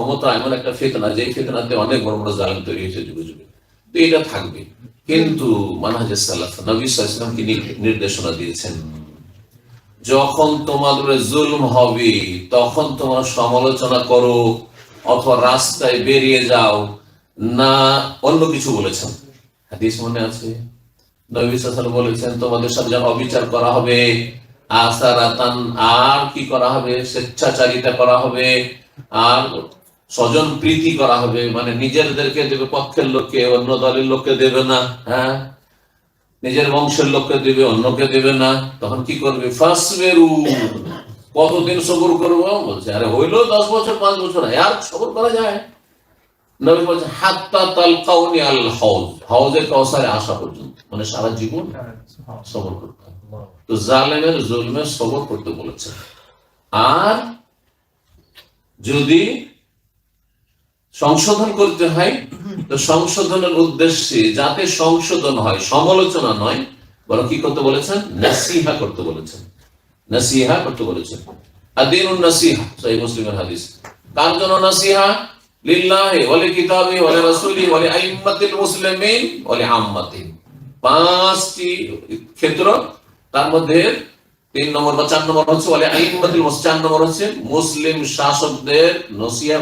ক্ষমতা এমন একটা ফিতনা, যে ফিতনাতে অনেক বড় বড় জালেম তৈরি হয়েছে যুগে যুগে। তো এটা থাকবে, কিন্তু মানহাজে সালাফ, নবী সাল্লাল্লাহু আলাইহি ওয়াসাল্লাম কি নির্দেশনা দিয়েছেন, যখন তোমাদের জুলম হবে তখন তোমরা সমালোচনা করো অথবা রাস্তায় বেরিয়ে যাও, না অন্য কিছু বলেছেন? হাদিস মনে আছে, নবী সাল্লাল্লাহু আলাইহি ওয়াসাল্লাম বলেছেন তোমাদের সাথে যখন অবিচার করা হবে, আসারাতান, আর কি করা হবে, স্বেচ্ছাচারিতা করা হবে, আর স্বজন প্রীতি করা হবে, মানে নিজেদেরকে দেবে পক্ষের লোককে, অন্য দলের লোককে দেবে না, হ্যাঁ, নিজের বংশের লোককে দেবে, অন্যকে দেবে না। তখন কি করবে? ফাসবেরু, কতদিন সবর করবো? বলছে আরে হইলো 10 বছর 5 বছর, আর সবর করা যায়? নবী বলছেন হাত্তা তালকাউনি আল হাউজ, হাউজের কাউসারে আসা পর্যন্ত, মানে সারা জীবন সবর করতে হবে। তো জালেমের জুলমের সবর করতে বলেছেন। আর যদি সংশোধন করতে হয়, তো সংশোধনের উদ্দেশ্যে, যাতে সংশোধন হয়, সমালোচনা নয়, বরং কি করতে বলেছেন? নাসিহা করতে বলেছেন, নাসিহা করতে বলেছেন। আদিনুন নাসিহা, সহিহ মুসলিমের হাদিস। কার জন্য নাসিহা? লিল্লাহি ওয়া লিকিতাবিহি ওয়া লিরাসূলিহি ওয়া লিআইম্মাতিল মুসলিমিন ওয়া লিআম্মাতিহিম। 5টি ক্ষেত্র, তার মধ্যে 3 নম্বর বা 4 নম্বর হচ্ছে ওয়া লিআইম্মাতিল মুসলিমিন, 4 নম্বর হচ্ছে মুসলিম শাসকদের নসিহা